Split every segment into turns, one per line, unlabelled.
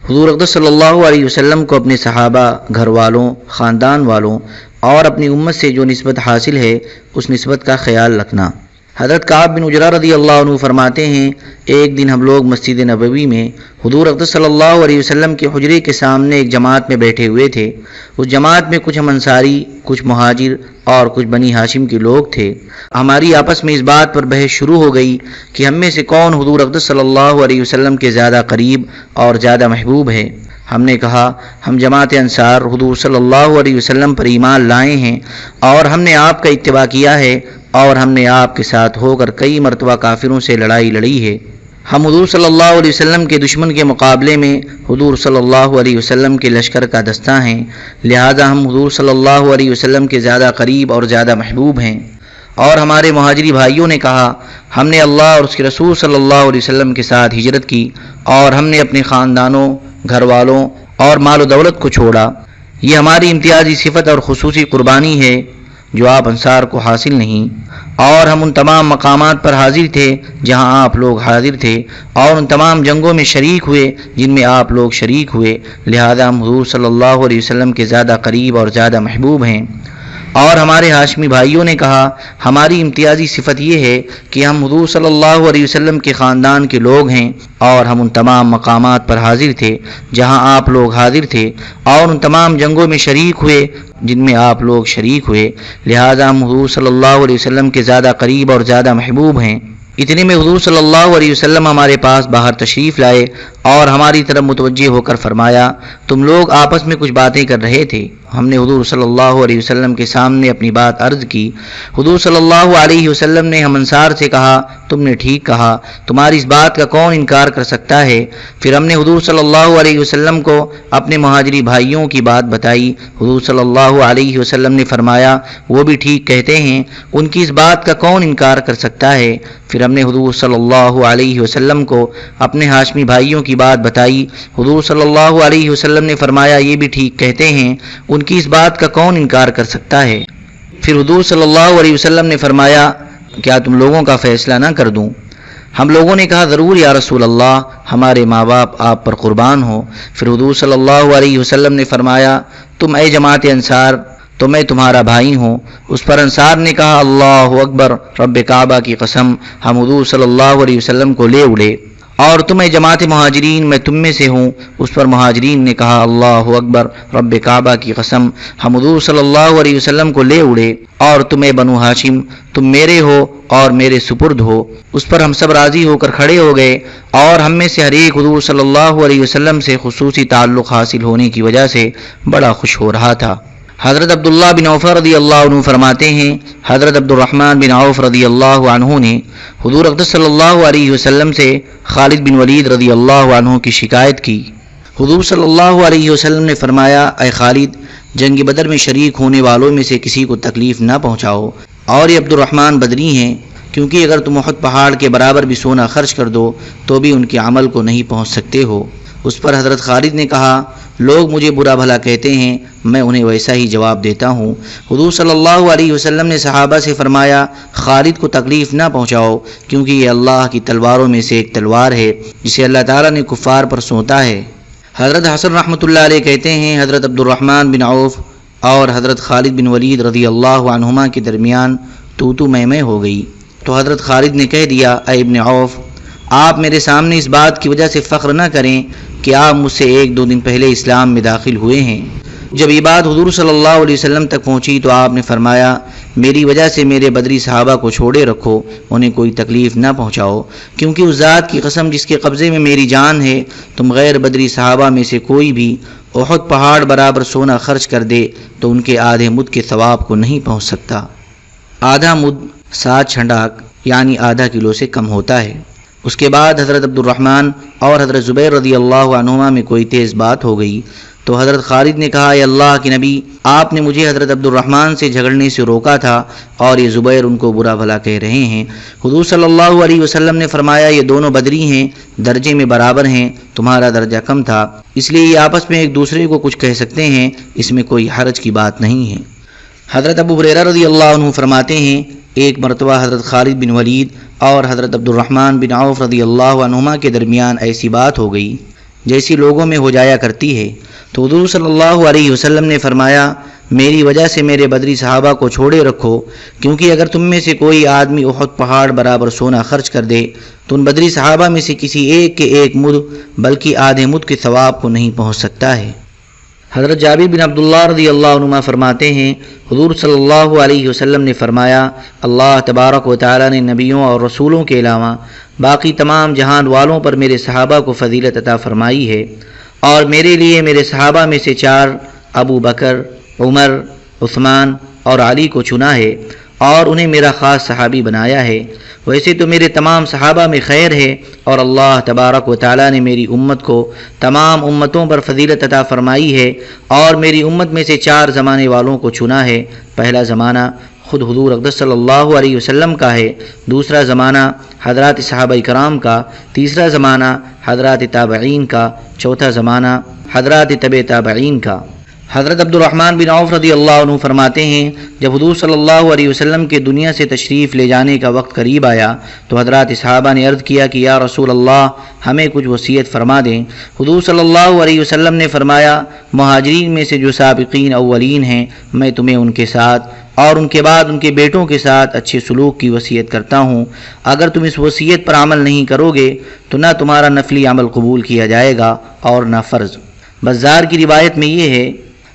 حضور اقدس صلی اللہ علیہ وسلم کو اپنے صحابہ، گھر والوں، خاندان والوں اور اپنی امت سے جو نسبت حاصل ہے اس نسبت کا خیال رکھنا۔ حضرت کعب بن عجرہ رضی اللہ عنہ فرماتے ہیں، ایک دن ہم لوگ مسجد نبوی میں حضور اقدس صلی اللہ علیہ وسلم کے حجرے کے سامنے ایک جماعت میں بیٹھے ہوئے تھے۔ اس جماعت میں کچھ ہم انصاری، کچھ مہاجر اور کچھ بنی ہاشم کے لوگ تھے۔ ہماری آپس میں اس بات پر بحث شروع ہو گئی کہ ہم میں سے کون حضور اقدس صلی اللہ علیہ وسلم کے زیادہ قریب اور زیادہ محبوب ہے۔ ہم نے کہا، ہم جماعت انصار حضور صلی اللہ علیہ وسلم پر ایمان لائے ہیں اور ہم نے آپ کا اتباع کیا ہے، اور ہم نے آپ کے ساتھ ہو کر کئی مرتبہ کافروں سے لڑائی لڑی ہے۔ ہم حضور صلی اللہ علیہ وسلم کے دشمن کے مقابلے میں حضور صلی اللہ علیہ وسلم کے لشکر کا دستہ ہیں، لہذا ہم حضور صلی اللہ علیہ وسلم کے زیادہ قریب اور زیادہ محبوب ہیں۔ اور ہمارے مہاجری بھائیوں نے کہا، ہم نے اللہ اور اس کے رسول صلی اللہ علیہ وسلم کے ساتھ ہجرت کی اور ہم نے اپنے خاندانوں، گھر والوں اور مال و دولت کو چھوڑا۔ یہ ہماری امتیازی صفت اور خصوصی قربانی ہے جو آپ انصار کو حاصل نہیں، اور ہم ان تمام مقامات پر حاضر تھے جہاں آپ لوگ حاضر تھے، اور ان تمام جنگوں میں شریک ہوئے جن میں آپ لوگ شریک ہوئے، لہذا ہم حضور صلی اللہ علیہ وسلم کے زیادہ قریب اور زیادہ محبوب ہیں۔ اور ہمارے ہاشمی بھائیوں نے کہا، ہماری امتیازی صفت یہ ہے کہ ہم حضور صلی اللہ علیہ وسلم کے خاندان کے لوگ ہیں، اور ہم ان تمام مقامات پر حاضر تھے جہاں آپ لوگ حاضر تھے، اور ان تمام جنگوں میں شریک ہوئے جن میں آپ لوگ شریک ہوئے، لہذا ہم حضور صلی اللہ علیہ وسلم کے زیادہ قریب اور زیادہ محبوب ہیں۔ اتنے میں حضور صلی اللہ علیہ وسلم ہمارے پاس باہر تشریف لائے اور ہماری طرف متوجہ ہو کر فرمایا، تم لوگ آپس میں کچھ باتیں کر رہے تھے۔ ہم نے حضور صلی اللہ علیہ وسلم کے سامنے اپنی بات عرض کی۔ حضور صلی اللہ علیہ وسلم نے ہم انصار سے کہا، تم نے ٹھیک کہا، تمہاری اس بات کا کون انکار کر سکتا ہے؟ پھر ہم نے حضور صلی اللہ علیہ وسلم کو اپنے مہاجری بھائیوں کی بات بتائی۔ حضور صلی اللہ علیہ وسلم نے فرمایا، وہ بھی ٹھیک کہتے ہیں، ان کی اس بات کا کون انکار کر سکتا ہے؟ پھر ہم نے حضور صلی اللہ علیہ وسلم کو اپنے ہاشمی بھائیوں کی بات بتائی۔ حضور صلی اللہ علیہ وسلم نے فرمایا، یہ بھی ٹھیک کہتے ہیں، ان کی اس بات کا کون انکار کر سکتا ہے؟ پھر حضور صلی اللہ علیہ وسلم نے فرمایا، کیا تم لوگوں کا فیصلہ نہ کر دوں؟ ہم لوگوں نے کہا، ضرور یا رسول اللہ، ہمارے ماں باپ آپ پر قربان ہو۔ پھر حضور صلی اللہ علیہ وسلم نے فرمایا، تم اے جماعت انصار، تو میں تمہارا بھائی ہوں۔ اس پر انصار نے کہا، اللہ اکبر، رب کعبہ کی قسم، ہم حضور صلی اللہ علیہ وسلم کو لے اڑے۔ اور تم اے جماعت مہاجرین، میں تم میں سے ہوں۔ اس پر مہاجرین نے کہا، اللہ اکبر، رب کعبہ کی قسم، ہم حضور صلی اللہ علیہ وسلم کو لے اڑے۔ اور تم اے بنو ہاشم، تم میرے ہو اور میرے سپرد ہو۔ اس پر ہم سب راضی ہو کر کھڑے ہو گئے، اور ہم میں سے ہر ایک حضور صلی اللہ علیہ وسلم سے خصوصی تعلق حاصل ہونے کی وجہ سے بڑا خوش ہو رہا تھا۔ حضرت عبداللہ بن عوف رضی اللہ عنہ فرماتے ہیں، حضرت عبد الرحمن بن عوف رضی اللہ عنہ نے حضور اقدس صلی اللہ علیہ وسلم سے خالد بن ولید رضی اللہ عنہ کی شکایت کی۔ حضور صلی اللہ علیہ وسلم نے فرمایا، اے خالد، جنگ بدر میں شریک ہونے والوں میں سے کسی کو تکلیف نہ پہنچاؤ، اور یہ عبد الرحمن بدری ہیں، کیونکہ اگر تم احد پہاڑ کے برابر بھی سونا خرچ کر دو تو بھی ان کے عمل کو نہیں پہنچ سکتے ہو۔ اس پر حضرت خالد نے کہا، لوگ مجھے برا بھلا کہتے ہیں، میں انہیں ویسا ہی جواب دیتا ہوں۔ حضور صلی اللہ علیہ وسلم نے صحابہ سے فرمایا، خالد کو تکلیف نہ پہنچاؤ، کیونکہ یہ اللہ کی تلواروں میں سے ایک تلوار ہے جسے اللہ تعالیٰ نے کفار پر سونتا ہے۔ حضرت حسن رحمۃ اللہ علیہ کہتے ہیں، حضرت عبد الرحمن بن عوف اور حضرت خالد بن ولید رضی اللہ عنہما کے درمیان تو میں ہو گئی، تو حضرت خالد نے کہہ دیا، اے ابن عوف، آپ میرے سامنے اس بات کی وجہ سے فخر نہ کریں کہ آپ مجھ سے 1-2 دن پہلے اسلام میں داخل ہوئے ہیں۔ جب یہ بات حضور صلی اللہ علیہ وسلم تک پہنچی تو آپ نے فرمایا، میری وجہ سے میرے بدری صحابہ کو چھوڑے رکھو، انہیں کوئی تکلیف نہ پہنچاؤ، کیونکہ اس ذات کی قسم جس کے قبضے میں میری جان ہے، تم غیر بدری صحابہ میں سے کوئی بھی احد پہاڑ برابر سونا خرچ کر دے تو ان کے آدھے مد کے ثواب کو نہیں پہنچ سکتا۔ آدھا مد 7 چھنڈاک یعنی آدھا کلو سے کم ہوتا ہے۔ اس کے بعد حضرت عبد الرحمن اور حضرت زبیر رضی اللہ عنہما میں کوئی تیز بات ہو گئی، تو حضرت خالد نے کہا، اے اللہ کے نبی، آپ نے مجھے حضرت عبد الرحمن سے جھگڑنے سے روکا تھا، اور یہ زبیر ان کو برا بھلا کہہ رہے ہیں۔ حضور صلی اللہ علیہ وسلم نے فرمایا، یہ دونوں بدری ہیں، درجے میں برابر ہیں، تمہارا درجہ کم تھا، اس لیے یہ آپس میں ایک دوسرے کو کچھ کہہ سکتے ہیں، اس میں کوئی حرج کی بات نہیں ہے۔ حضرت ابو ہریرہ رضی اللہ عنہ فرماتے ہیں، ایک مرتبہ حضرت خالد بن ولید اور حضرت عبد الرحمن بن عوف رضی اللہ عنہما کے درمیان ایسی بات ہو گئی جیسی لوگوں میں ہو جایا کرتی ہے۔ تو حضور صلی اللہ علیہ وسلم نے فرمایا میری وجہ سے میرے بدری صحابہ کو چھوڑے رکھو، کیونکہ اگر تم میں سے کوئی آدمی احد پہاڑ برابر سونا خرچ کر دے تو ان بدری صحابہ میں سے کسی ایک کے ایک مد بلکہ آدھے مد کے ثواب کو نہیں پہنچ سکتا ہے۔ حضرت جابر بن عبداللہ رضی اللہ عنہما فرماتے ہیں حضور صلی اللہ علیہ وسلم نے فرمایا اللہ تبارک و تعالی نے نبیوں اور رسولوں کے علاوہ باقی تمام جہان والوں پر میرے صحابہ کو فضیلت عطا فرمائی ہے، اور میرے لیے میرے صحابہ میں سے 4 ابو بکر، عمر، عثمان اور علی کو چنا ہے اور انہیں میرا خاص صحابی بنایا ہے۔ ویسے تو میرے تمام صحابہ میں خیر ہے، اور اللہ تبارک و تعالی نے میری امت کو تمام امتوں پر فضیلت عطا فرمائی ہے، اور میری امت میں سے 4 زمانے والوں کو چنا ہے۔ پہلا زمانہ خود حضور اقدس صلی اللہ علیہ وسلم کا ہے، دوسرا زمانہ حضرات صحابہ کرام کا، تیسرا زمانہ حضرات تابعین کا، چوتھا زمانہ حضرات تبع تابعین کا۔ حضرت عبد الرحمن بن عوف رضی اللہ عنہ فرماتے ہیں جب حضور صلی اللہ علیہ وسلم کے دنیا سے تشریف لے جانے کا وقت قریب آیا تو حضرات صحابہ نے عرض کیا کہ یا رسول اللہ ہمیں کچھ وصیت فرما دیں۔ حضور صلی اللہ علیہ وسلم نے فرمایا مہاجرین میں سے جو سابقین اولین ہیں میں تمہیں ان کے ساتھ اور ان کے بعد ان کے بیٹوں کے ساتھ اچھے سلوک کی وصیت کرتا ہوں۔ اگر تم اس وصیت پر عمل نہیں کرو گے تو نہ تمہارا نفلی عمل قبول کیا جائے گا اور نہ فرض۔ بزار کی روایت میں یہ ہے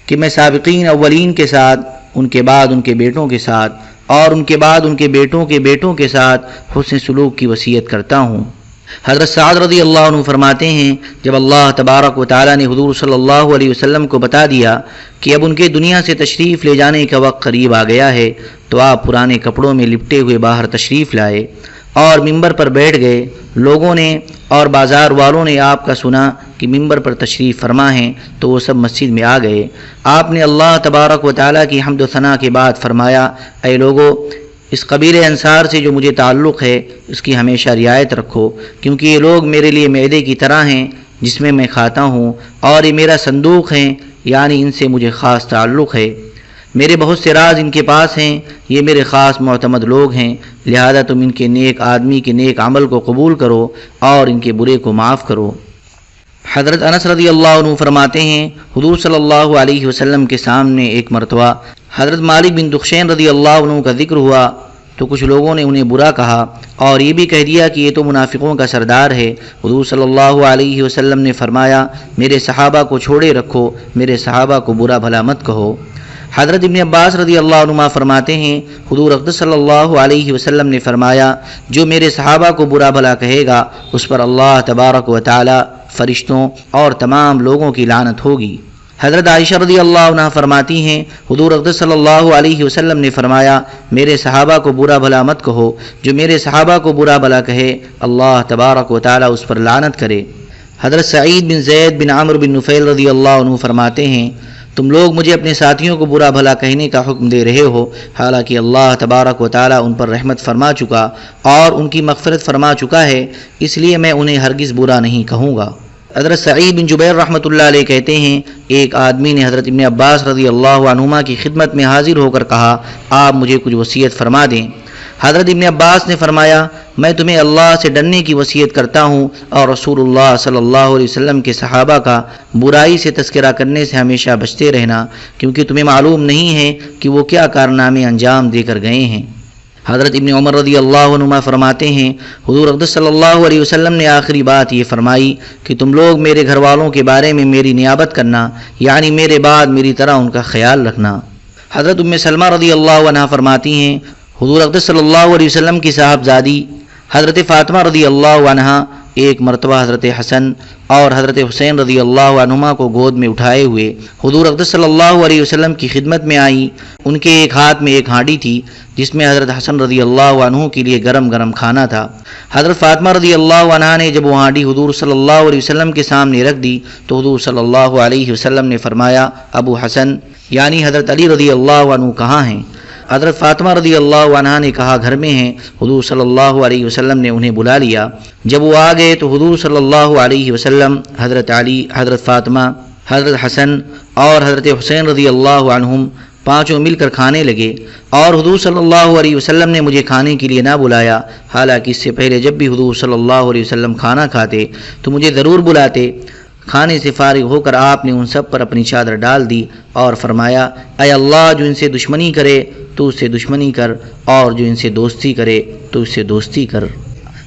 کہ میں سابقین اولین کے ساتھ، ان کے بعد ان کے بیٹوں کے ساتھ اور ان کے بعد ان کے بیٹوں کے بیٹوں کے ساتھ حسن سلوک کی وصیت کرتا ہوں۔ حضرت سعد رضی اللہ عنہ فرماتے ہیں جب اللہ تبارک و تعالی نے حضور صلی اللہ علیہ وسلم کو بتا دیا کہ اب ان کے دنیا سے تشریف لے جانے کا وقت قریب آ گیا ہے تو آپ پرانے کپڑوں میں لپٹے ہوئے باہر تشریف لائے اور ممبر پر بیٹھ گئے۔ لوگوں نے اور بازار والوں نے آپ کا سنا کہ ممبر پر تشریف فرما ہیں تو وہ سب مسجد میں آ گئے۔ آپ نے اللہ تبارک و تعالیٰ کی حمد و ثنا کے بعد فرمایا اے لوگو اس قبیل انصار سے جو مجھے تعلق ہے اس کی ہمیشہ رعایت رکھو، کیونکہ یہ لوگ میرے لیے معدے کی طرح ہیں جس میں کھاتا ہوں، اور یہ میرا صندوق ہیں، یعنی ان سے مجھے خاص تعلق ہے۔ میرے بہت سے راز ان کے پاس ہیں، یہ میرے خاص معتمد لوگ ہیں، لہذا تم ان کے نیک آدمی کے نیک عمل کو قبول کرو اور ان کے برے کو معاف کرو۔ حضرت انس رضی اللہ عنہ فرماتے ہیں حضور صلی اللہ علیہ وسلم کے سامنے ایک مرتبہ حضرت مالک بن دخشین رضی اللہ عنہ کا ذکر ہوا تو کچھ لوگوں نے انہیں برا کہا اور یہ بھی کہہ دیا کہ یہ تو منافقوں کا سردار ہے۔ حضور صلی اللہ علیہ وسلم نے فرمایا میرے صحابہ کو چھوڑے رکھو، میرے صحابہ کو برا بھلا مت کہو۔ حضرت ابن عباس رضی اللہ عنہ فرماتے ہیں حضور اقدس صلی اللہ علیہ وسلم نے فرمایا جو میرے صحابہ کو برا بھلا کہے گا اس پر اللہ تبارک و تعالی، فرشتوں اور تمام لوگوں کی لعنت ہوگی۔ حضرت عائشہ رضی اللہ عنہ فرماتی ہیں حضور اقدس صلی اللہ علیہ وسلم نے فرمایا میرے صحابہ کو برا بھلا مت کہو، جو میرے صحابہ کو برا بھلا کہے اللہ تبارک و تعالی اس پر لعنت کرے۔ حضرت سعید بن زید بن عمرو بن نفیل رضی اللہ عنہ فرماتے ہیں تم لوگ مجھے اپنے ساتھیوں کو برا بھلا کہنے کا حکم دے رہے ہو، حالانکہ اللہ تبارک و تعالی ان پر رحمت فرما چکا اور ان کی مغفرت فرما چکا ہے، اس لیے میں انہیں ہرگز برا نہیں کہوں گا۔ حضرت سعید بن جبیر رحمۃ اللہ علیہ کہتے ہیں ایک آدمی نے حضرت ابن عباس رضی اللہ عنہما کی خدمت میں حاضر ہو کر کہا آپ مجھے کچھ وصیت فرما دیں۔ حضرت ابن عباس نے فرمایا میں تمہیں اللہ سے ڈرنے کی وصیت کرتا ہوں اور رسول اللہ صلی اللہ علیہ وسلم کے صحابہ کا برائی سے تذکرہ کرنے سے ہمیشہ بچتے رہنا، کیونکہ تمہیں معلوم نہیں ہے کہ وہ کیا کارنامے انجام دے کر گئے ہیں۔ حضرت ابن عمر رضی اللہ عنہما فرماتے ہیں حضور اقدس صلی اللہ علیہ وسلم نے آخری بات یہ فرمائی کہ تم لوگ میرے گھر والوں کے بارے میں میری نیابت کرنا، یعنی میرے بعد میری طرح ان کا خیال رکھنا۔ حضرت ام سلمہ رضی اللہ عنہ فرماتی ہیں حضور اقدس صلی اللہ علیہ وسلم کی صاحبزادی حضرت فاطمہ رضی اللہ عنہ ایک مرتبہ حضرت حسن اور حضرت حسین رضی اللہ عنہما کو گود میں اٹھائے ہوئے حضور اقدس صلی اللہ علیہ وسلم کی خدمت میں آئیں۔ ان کے ایک ہاتھ میں ایک ہانڈی تھی جس میں حضرت حسن رضی اللہ عنہ کے لیے گرم گرم کھانا تھا۔ حضرت فاطمہ رضی اللہ عنہ نے جب وہ ہانڈی حضور صلی اللہ علیہ وسلم کے سامنے رکھ دی تو حضور صلی اللہ علیہ وسلم نے فرمایا ابو حسن یعنی حضرت علی رضی اللہ عنہ کہاں ہیں؟ حضرت فاطمہ رضی اللہ عنہ نے کہا گھر میں ہیں۔ حضور صلی اللہ علیہ وسلم نے انہیں بلا لیا۔ جب وہ آ گئے تو حضور صلی اللہ علیہ وسلم حضرت علی، حضرت فاطمہ، حضرت حسن اور حضرت حسین رضی اللہ عنہم پانچوں مل کر کھانے لگے، اور حضور صلی اللہ علیہ وسلم نے مجھے کھانے کے لیے نہ بلایا، حالانکہ اس سے پہلے جب بھی حضور صلی اللہ علیہ وسلم کھانا کھاتے تو مجھے ضرور بلاتے۔ کھانے سے فارغ ہو کر آپ نے ان سب پر اپنی چادر ڈال دی اور فرمایا اے اللہ جو ان سے دشمنی کرے تو اس سے دشمنی کر، اور جو ان سے دوستی کرے تو اس سے دوستی کر۔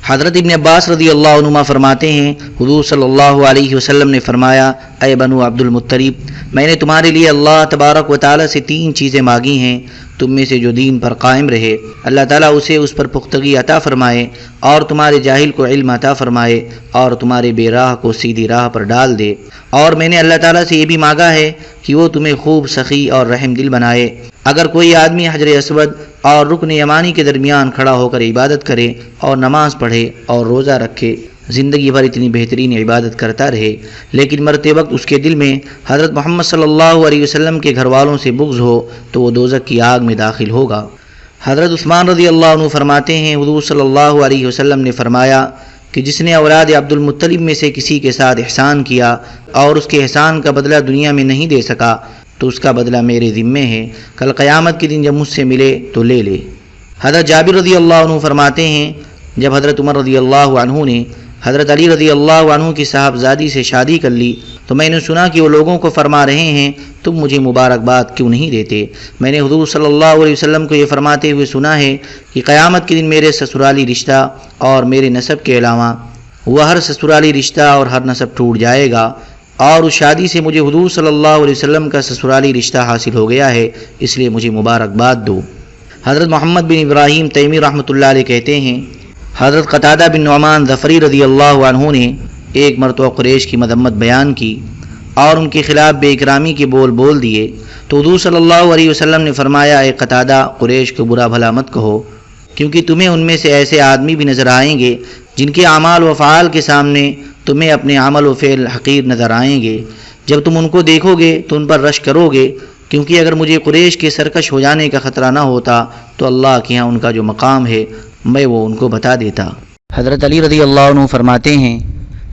حضرت ابن عباس رضی اللہ عنہما فرماتے ہیں حضور صلی اللہ علیہ وسلم نے فرمایا اے بنو عبد المطلب، میں نے تمہارے لیے اللہ تبارک و تعالیٰ سے 3 چیزیں مانگی ہیں، تم میں سے جو دین پر قائم رہے اللہ تعالیٰ اسے اس پر پختگی عطا فرمائے، اور تمہارے جاہل کو علم عطا فرمائے، اور تمہارے بے راہ کو سیدھی راہ پر ڈال دے۔ اور میں نے اللہ تعالیٰ سے یہ بھی مانگا ہے کہ وہ تمہیں خوب سخی اور رحم دل بنائے۔ اگر کوئی آدمی حجر اسود اور رکن یمانی کے درمیان کھڑا ہو کر عبادت کرے اور نماز پڑھے اور روزہ رکھے، زندگی بھر اتنی بہترین عبادت کرتا رہے، لیکن مرتے وقت اس کے دل میں حضرت محمد صلی اللہ علیہ وسلم کے گھر والوں سے بغض ہو تو وہ دوزخ کی آگ میں داخل ہوگا۔ حضرت عثمان رضی اللہ عنہ فرماتے ہیں حضور صلی اللہ علیہ وسلم نے فرمایا کہ جس نے اولاد عبد المطلب میں سے کسی کے ساتھ احسان کیا اور اس کے احسان کا بدلہ دنیا میں نہیں دے سکا تو اس کا بدلہ میرے ذمے ہے، کل قیامت کے دن جب مجھ سے ملے تو لے لے۔ حضرت جابر رضی اللہ عنہ فرماتے ہیں جب حضرت عمر رضی اللہ عنہ نے حضرت علی رضی اللہ عنہ کی صاحبزادی سے شادی کر لی تو میں نے سنا کہ وہ لوگوں کو فرما رہے ہیں تم مجھے مبارکباد کیوں نہیں دیتے؟ میں نے حضور صلی اللہ علیہ وسلم کو یہ فرماتے ہوئے سنا ہے کہ قیامت کے دن میرے سسرالی رشتہ اور میرے نسب کے علاوہ وہ ہر سسرالی رشتہ اور ہر نسب ٹوٹ جائے گا، اور اس شادی سے مجھے حضور صلی اللہ علیہ وسلم کا سسرالی رشتہ حاصل ہو گیا ہے، اس لیے مجھے مبارکباد دو۔ حضرت محمد بن ابراہیم تیمی رحمۃ اللہ علیہ کہتے ہیں حضرت قتادہ بن نعمان ظفری رضی اللہ عنہ نے ایک مرتبہ قریش کی مذمت بیان کی اور ان کے خلاف بے اکرامی کے بول دیے تو حضور صلی اللہ علیہ وسلم نے فرمایا اے قتادہ، قریش کو برا بھلا مت کہو، کیونکہ تمہیں ان میں سے ایسے آدمی بھی نظر آئیں گے جن کے اعمال و افعال کے سامنے تمہیں اپنے عمل و فعل حقیر نظر آئیں گے۔ جب تم ان کو دیکھو گے تو ان پر رش کرو گے، کیونکہ اگر مجھے قریش کے سرکش ہو جانے کا خطرہ نہ ہوتا تو اللہ کے ہاں ان کا جو مقام ہے میں وہ ان کو بتا دیتا۔ حضرت علی رضی اللہ عنہ فرماتے ہیں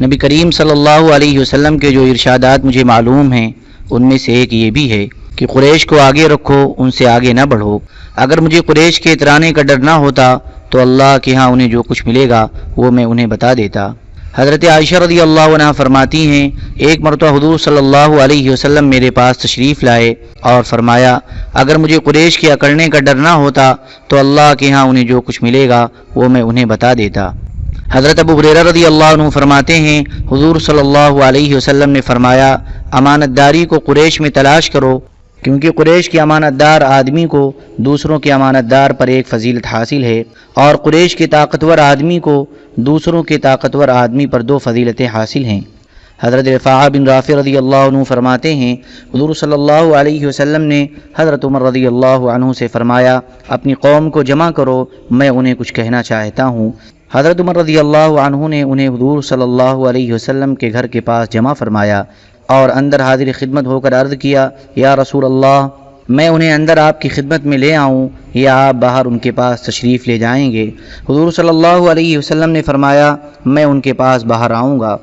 نبی کریم صلی اللہ علیہ وسلم کے جو ارشادات مجھے معلوم ہیں ان میں سے ایک یہ بھی ہے کہ قریش کو آگے رکھو، ان سے آگے نہ بڑھو۔ اگر مجھے قریش کے اترانے کا ڈر نہ ہوتا تو اللہ کے ہاں انہیں جو کچھ ملے گا وہ میں انہیں بتا دیتا۔ حضرت عائشہ رضی اللہ عنہ فرماتی ہیں ایک مرتبہ حضور صلی اللہ علیہ وسلم میرے پاس تشریف لائے اور فرمایا اگر مجھے قریش کے اکڑنے کا ڈر نہ ہوتا تو اللہ کے ہاں انہیں جو کچھ ملے گا وہ میں انہیں بتا دیتا۔ حضرت ابو ہریرہ رضی اللہ عنہ فرماتے ہیں حضور صلی اللہ علیہ وسلم نے فرمایا امانت داری کو قریش میں تلاش کرو، کیونکہ قریش کے امانت دار آدمی کو دوسروں کے امانت دار پر ایک فضیلت حاصل ہے، اور قریش کے طاقتور آدمی کو دوسروں کے طاقتور آدمی پر 2 فضیلتیں حاصل ہیں۔ حضرت رفاعہ بن رافع رضی اللہ عنہ فرماتے ہیں حضور صلی اللہ علیہ وسلم نے حضرت عمر رضی اللہ عنہ سے فرمایا اپنی قوم کو جمع کرو، میں انہیں کچھ کہنا چاہتا ہوں۔ حضرت عمر رضی اللہ عنہ نے انہیں حضور صلی اللہ علیہ وسلم کے گھر کے پاس جمع فرمایا اور اندر حاضر خدمت ہو کر عرض کیا یا رسول اللہ، میں انہیں اندر آپ کی خدمت میں لے آؤں یا آپ باہر ان کے پاس تشریف لے جائیں گے؟ حضور صلی اللہ علیہ وسلم نے فرمایا میں ان کے پاس باہر آؤں گا۔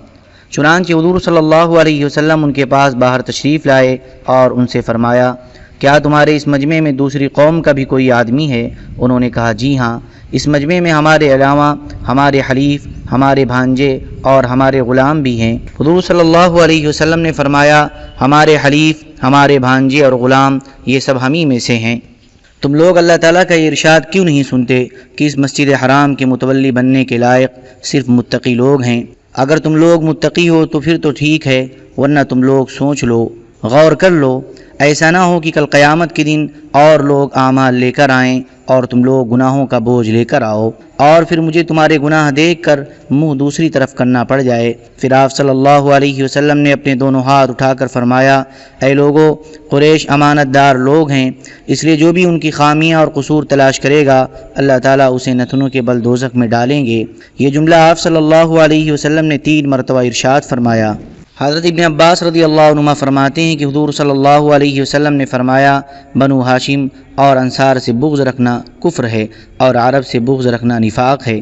چنانچہ حضور صلی اللہ علیہ وسلم ان کے پاس باہر تشریف لائے اور ان سے فرمایا کیا تمہارے اس مجمع میں دوسری قوم کا بھی کوئی آدمی ہے؟ انہوں نے کہا جی ہاں، اس مجمع میں ہمارے علاوہ ہمارے حلیف، ہمارے بھانجے اور ہمارے غلام بھی ہیں۔ حضور صلی اللہ علیہ وسلم نے فرمایا ہمارے حلیف، ہمارے بھانجے اور غلام یہ سب ہم ہی میں سے ہیں۔ تم لوگ اللہ تعالیٰ کا یہ ارشاد کیوں نہیں سنتے کہ اس مسجد حرام کے متولی بننے کے لائق صرف متقی لوگ ہیں؟ اگر تم لوگ متقی ہو تو پھر تو ٹھیک ہے، ورنہ تم لوگ سوچ لو، غور کر لو، ایسا نہ ہو کہ کل قیامت کے دن اور لوگ اعمال لے کر آئیں اور تم لوگ گناہوں کا بوجھ لے کر آؤ، اور پھر مجھے تمہارے گناہ دیکھ کر منہ دوسری طرف کرنا پڑ جائے۔ پھر آپ صلی اللہ علیہ وسلم نے اپنے دونوں ہاتھ اٹھا کر فرمایا اے لوگو، قریش امانت دار لوگ ہیں، اس لیے جو بھی ان کی خامیاں اور قصور تلاش کرے گا اللہ تعالیٰ اسے نتنوں کے بل دوزخ میں ڈالیں گے۔ یہ جملہ آپ صلی اللہ علیہ وسلم نے 3 مرتبہ ارشاد فرمایا۔ حضرت ابن عباس رضی اللہ عنہ فرماتے ہیں کہ حضور صلی اللہ علیہ وسلم نے فرمایا بنو ہاشم اور انصار سے بغض رکھنا کفر ہے اور عرب سے بغض رکھنا نفاق ہے۔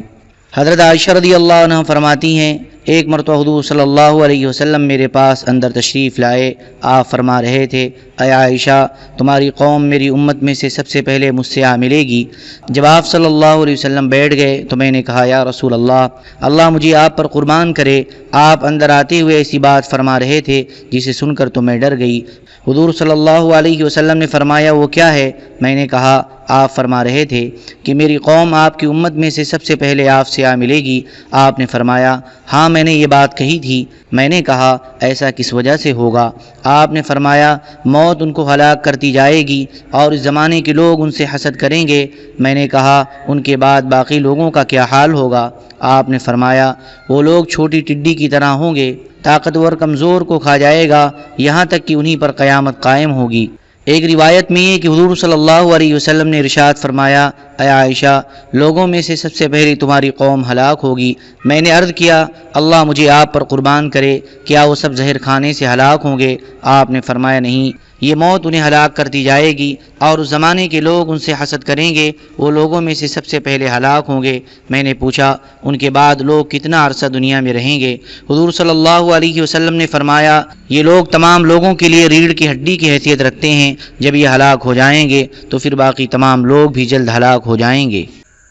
حضرت عائشہ رضی اللہ عنہ فرماتی ہیں ایک مرتبہ حضور صلی اللہ علیہ وسلم میرے پاس اندر تشریف لائے۔ آپ فرما رہے تھے، اے عائشہ، تمہاری قوم میری امت میں سے سب سے پہلے مجھ سے آ ملے گی۔ جب آپ صلی اللہ علیہ وسلم بیٹھ گئے تو میں نے کہا، یا رسول اللہ مجھے آپ پر قربان کرے، آپ اندر آتے ہوئے ایسی بات فرما رہے تھے جسے سن کر تو میں ڈر گئی۔ حضور صلی اللہ علیہ وسلم نے فرمایا، وہ کیا ہے؟ میں نے کہا، آپ فرما رہے تھے کہ میری قوم آپ کی امت میں سے سب سے پہلے آپ سے آ ملے گی۔ آپ نے فرمایا، ہاں میں نے یہ بات کہی تھی۔ میں نے کہا، ایسا کس وجہ سے ہوگا؟ آپ نے فرمایا، موت ان کو ہلاک کرتی جائے گی اور اس زمانے کے لوگ ان سے حسد کریں گے۔ میں نے کہا، ان کے بعد باقی لوگوں کا کیا حال ہوگا؟ آپ نے فرمایا، وہ لوگ چھوٹی ٹڈی کی طرح ہوں گے، طاقتور کمزور کو کھا جائے گا، یہاں تک کہ انہی پر قیامت قائم ہوگی۔ ایک روایت میں یہ کہ حضور صلی اللہ علیہ وسلم نے ارشاد فرمایا، اے عائشہ، لوگوں میں سے سب سے پہلے تمہاری قوم ہلاک ہوگی۔ میں نے عرض کیا، اللہ مجھے آپ پر قربان کرے، کیا وہ سب زہر کھانے سے ہلاک ہوں گے؟ آپ نے فرمایا، نہیں، یہ موت انہیں ہلاک کرتی جائے گی اور اس زمانے کے لوگ ان سے حسد کریں گے، وہ لوگوں میں سے سب سے پہلے ہلاک ہوں گے۔ میں نے پوچھا، ان کے بعد لوگ کتنا عرصہ دنیا میں رہیں گے؟ حضور صلی اللہ علیہ وسلم نے فرمایا، یہ لوگ تمام لوگوں کے لیے ریڑھ کی ہڈی کی حیثیت رکھتے ہیں، جب یہ ہلاک ہو جائیں گے تو پھر باقی تمام لوگ بھی جلد ہلاک ہو جائیں گے۔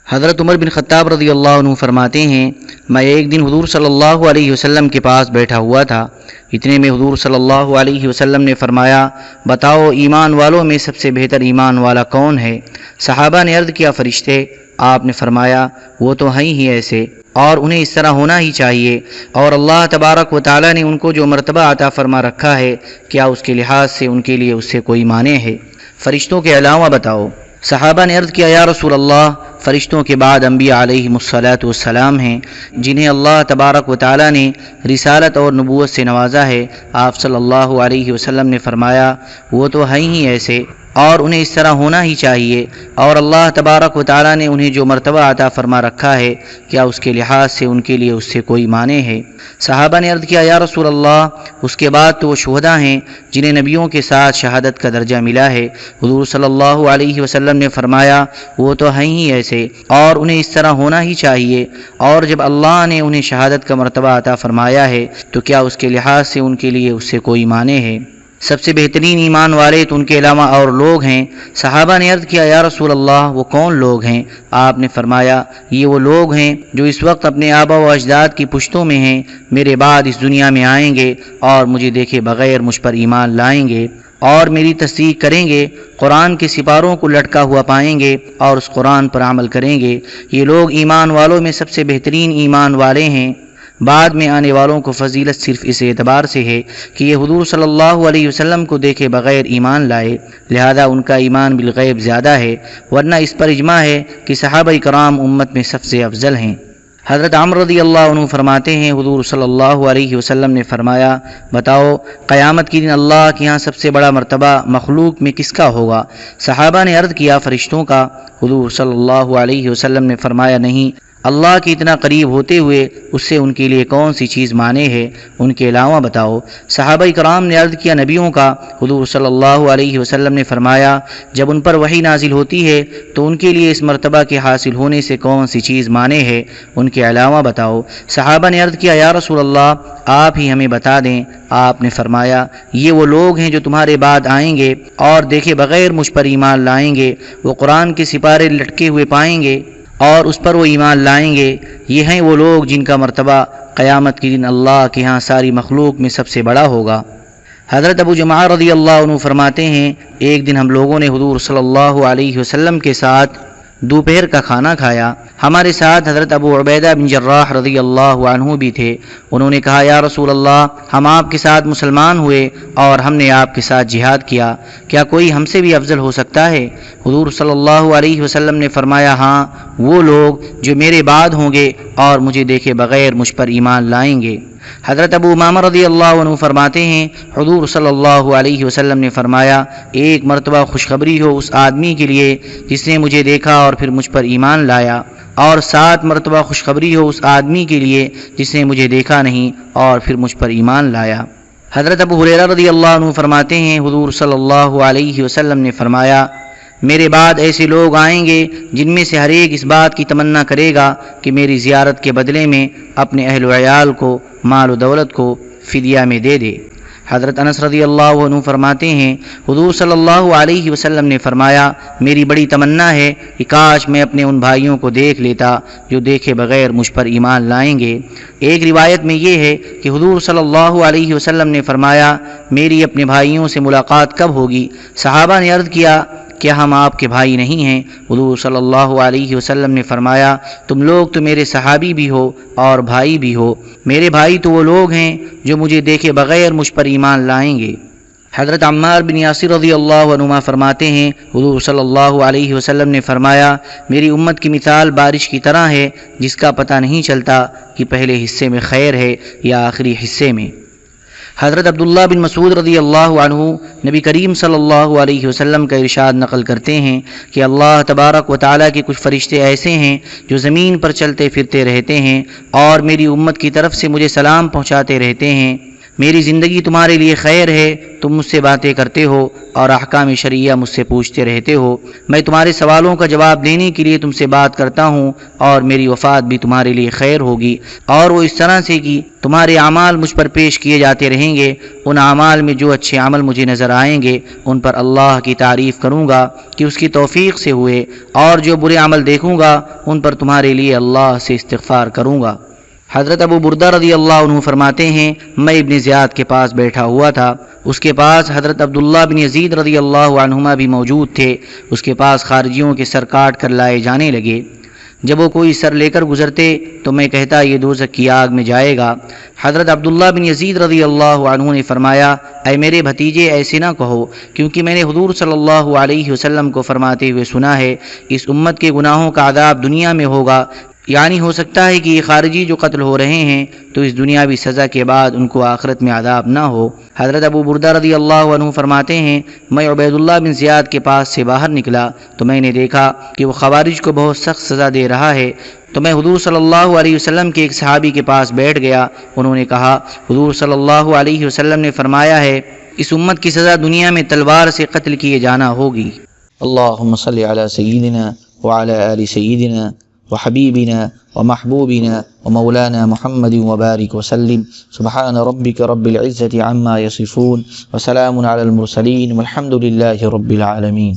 حضرت عمر بن خطاب رضی اللہ عنہ فرماتے ہیں، میں ایک دن حضور صلی اللہ علیہ وسلم کے پاس بیٹھا ہوا تھا، اتنے میں حضور صلی اللہ علیہ وسلم نے فرمایا، بتاؤ ایمان والوں میں سب سے بہتر ایمان والا کون ہے؟ صحابہ نے عرض کیا، فرشتے۔ آپ نے فرمایا، وہ تو ہیں ہی ایسے، اور انہیں اس طرح ہونا ہی چاہیے، اور اللہ تبارک و تعالیٰ نے ان کو جو مرتبہ عطا فرما رکھا ہے، کیا اس کے لحاظ سے ان کے لیے اس سے کوئی معنی ہے؟ فرشتوں کے علاوہ بتاؤ۔ صحابہ نے عرض کیا، یا رسول اللہ، فرشتوں کے بعد انبیاء علیہم الصلاۃ والسلام ہیں، جنہیں اللہ تبارک و تعالیٰ نے رسالت اور نبوت سے نوازا ہے۔ آپ صلی اللہ علیہ وسلم نے فرمایا، وہ تو ہیں ہی ایسے، اور انہیں اس طرح ہونا ہی چاہیے، اور اللہ تبارک و تعالیٰ نے انہیں جو مرتبہ عطا فرما رکھا ہے، کیا اس کے لحاظ سے ان کے لیے اس سے کوئی معنی ہے؟ صحابہ نے عرض کیا، یا رسول اللہ، اس کے بعد تو وہ شہداء ہیں جنہیں نبیوں کے ساتھ شہادت کا درجہ ملا ہے۔ حضور صلی اللہ علیہ وسلم نے فرمایا، وہ تو ہیں ہی ایسے، اور انہیں اس طرح ہونا ہی چاہیے، اور جب اللہ نے انہیں شہادت کا مرتبہ عطا فرمایا ہے تو کیا اس کے لحاظ سے ان کے لیے اس سے کوئی معنی ہے؟ سب سے بہترین ایمان والے تو ان کے علاوہ اور لوگ ہیں۔ صحابہ نے عرض کیا، یا رسول اللہ، وہ کون لوگ ہیں؟ آپ نے فرمایا، یہ وہ لوگ ہیں جو اس وقت اپنے آبا و اجداد کی پشتوں میں ہیں، میرے بعد اس دنیا میں آئیں گے اور مجھے دیکھے بغیر مجھ پر ایمان لائیں گے اور میری تصدیق کریں گے، قرآن کے سپاروں کو لٹکا ہوا پائیں گے اور اس قرآن پر عمل کریں گے۔ یہ لوگ ایمان والوں میں سب سے بہترین ایمان والے ہیں۔ بعد میں آنے والوں کو فضیلت صرف اس اعتبار سے ہے کہ یہ حضور صلی اللہ علیہ وسلم کو دیکھے بغیر ایمان لائے، لہذا ان کا ایمان بالغیب زیادہ ہے، ورنہ اس پر اجماع ہے کہ صحابہ کرام امت میں سب سے افضل ہیں۔ حضرت عمر رضی اللہ عنہ فرماتے ہیں، حضور صلی اللہ علیہ وسلم نے فرمایا، بتاؤ قیامت کے دن اللہ کے ہاں سب سے بڑا مرتبہ مخلوق میں کس کا ہوگا؟ صحابہ نے عرض کیا، فرشتوں کا۔ حضور صلی اللہ علیہ وسلم نے فرمایا، نہیں، اللہ کے اتنا قریب ہوتے ہوئے اس سے ان کے لیے کون سی چیز مانے ہے؟ ان کے علاوہ بتاؤ۔ صحابہ کرام نے عرض کیا، نبیوں کا۔ حضور صلی اللہ علیہ وسلم نے فرمایا، جب ان پر وحی نازل ہوتی ہے تو ان کے لیے اس مرتبہ کے حاصل ہونے سے کون سی چیز مانے ہے؟ ان کے علاوہ بتاؤ۔ صحابہ نے عرض کیا، یا رسول اللہ، آپ ہی ہمیں بتا دیں۔ آپ نے فرمایا، یہ وہ لوگ ہیں جو تمہارے بعد آئیں گے اور دیکھے بغیر مجھ پر ایمان لائیں گے، وہ قرآن کے سپارے لٹکے ہوئے پائیں گے اور اس پر وہ ایمان لائیں گے۔ یہ ہیں وہ لوگ جن کا مرتبہ قیامت کے دن اللہ کے ہاں ساری مخلوق میں سب سے بڑا ہوگا۔ حضرت ابو جمعہ رضی اللہ عنہ فرماتے ہیں، ایک دن ہم لوگوں نے حضور صلی اللہ علیہ وسلم کے ساتھ دوپہر کا کھانا کھایا۔ ہمارے ساتھ حضرت ابو عبیدہ بن جراح رضی اللہ عنہ بھی تھے۔ انہوں نے کہا، یا رسول اللہ، ہم آپ کے ساتھ مسلمان ہوئے اور ہم نے آپ کے ساتھ جہاد کیا، کیا کوئی ہم سے بھی افضل ہو سکتا ہے؟ حضور صلی اللہ علیہ وسلم نے فرمایا، ہاں، وہ لوگ جو میرے بعد ہوں گے اور مجھے دیکھے بغیر مجھ پر ایمان لائیں گے۔ حضرت ابو امامہ رضی اللہ عنہ فرماتے ہیں، حضور صلی اللہ علیہ وسلم نے فرمایا، ایک مرتبہ خوشخبری ہو اس آدمی کے لیے جس نے مجھے دیکھا اور پھر مجھ پر ایمان لایا، اور 7 مرتبہ خوشخبری ہو اس آدمی کے لیے جس نے مجھے دیکھا نہیں اور پھر مجھ پر ایمان لایا۔ حضرت ابو ہریرہ رضی اللہ عنہ فرماتے ہیں، حضور صلی اللہ علیہ وسلم نے فرمایا، میرے بعد ایسے لوگ آئیں گے جن میں سے ہر ایک اس بات کی تمنا کرے گا کہ میری زیارت کے بدلے میں اپنے اہل و عیال کو مال و دولت کو فدیہ میں دے دے۔ حضرت انس رضی اللہ عنہ فرماتے ہیں حضور صلی اللہ علیہ وسلم نے فرمایا میری بڑی تمنا ہے کہ کاش میں اپنے ان بھائیوں کو دیکھ لیتا جو دیکھے بغیر مجھ پر ایمان لائیں گے۔ ایک روایت میں یہ ہے کہ حضور صلی اللہ علیہ وسلم نے فرمایا میری اپنے بھائیوں سے ملاقات کب ہوگی؟ صحابہ نے عرض کیا کیا ہم آپ کے بھائی نہیں ہیں؟ حضور صلی اللہ علیہ وسلم نے فرمایا تم لوگ تو میرے صحابی بھی ہو اور بھائی بھی ہو، میرے بھائی تو وہ لوگ ہیں جو مجھے دیکھے بغیر مجھ پر ایمان لائیں گے۔ حضرت عمار بن یاسر رضی اللہ عنہ فرماتے ہیں حضور صلی اللہ علیہ وسلم نے فرمایا میری امت کی مثال بارش کی طرح ہے جس کا پتہ نہیں چلتا کہ پہلے حصے میں خیر ہے یا آخری حصے میں۔ حضرت عبداللہ بن مسعود رضی اللہ عنہ نبی کریم صلی اللہ علیہ وسلم کا ارشاد نقل کرتے ہیں کہ اللہ تبارک و تعالیٰ کے کچھ فرشتے ایسے ہیں جو زمین پر چلتے پھرتے رہتے ہیں اور میری امت کی طرف سے مجھے سلام پہنچاتے رہتے ہیں۔ میری زندگی تمہارے لیے خیر ہے، تم مجھ سے باتیں کرتے ہو اور احکام شرعیہ مجھ سے پوچھتے رہتے ہو، میں تمہارے سوالوں کا جواب دینے کے لیے تم سے بات کرتا ہوں اور میری وفات بھی تمہارے لیے خیر ہوگی، اور وہ اس طرح سے کہ تمہارے اعمال مجھ پر پیش کیے جاتے رہیں گے، ان اعمال میں جو اچھے عمل مجھے نظر آئیں گے ان پر اللہ کی تعریف کروں گا کہ اس کی توفیق سے ہوئے، اور جو برے عمل دیکھوں گا ان پر تمہارے لیے اللہ سے استغفار کروں گا۔ حضرت ابو بردہ رضی اللہ عنہ فرماتے ہیں میں ابن زیاد کے پاس بیٹھا ہوا تھا، اس کے پاس حضرت عبداللہ بن یزید رضی اللہ عنہما بھی موجود تھے، اس کے پاس خارجیوں کے سر کاٹ کر لائے جانے لگے، جب وہ کوئی سر لے کر گزرتے تو میں کہتا یہ دوزخ کی آگ میں جائے گا۔ حضرت عبداللہ بن یزید رضی اللہ عنہ نے فرمایا اے میرے بھتیجے ایسے نہ کہو، کیونکہ میں نے حضور صلی اللہ علیہ وسلم کو فرماتے ہوئے سنا ہے اس امت کے گناہوں کا عذاب دنیا میں ہوگا، یعنی ہو سکتا ہے کہ یہ خارجی جو قتل ہو رہے ہیں تو اس دنیاوی سزا کے بعد ان کو آخرت میں عذاب نہ ہو۔ حضرت ابو بردہ رضی اللہ عنہ فرماتے ہیں میں عبید اللہ بن زیاد کے پاس سے باہر نکلا تو میں نے دیکھا کہ وہ خوارج کو بہت سخت سزا دے رہا ہے، تو میں حضور صلی اللہ علیہ وسلم کے ایک صحابی کے پاس بیٹھ گیا، انہوں نے کہا حضور صلی اللہ علیہ وسلم نے فرمایا ہے اس امت کی سزا دنیا میں تلوار سے قتل کیے جانا ہوگی۔ اللہم صلی علی سیدنا وعلی آل سیدنا وحبیبنا ومحبوبنا ومولانا محمد وبارک وسلم سبحان ربک رب العزة عما یصفون وسلام علی المرسلین والحمد للہ رب العالمین۔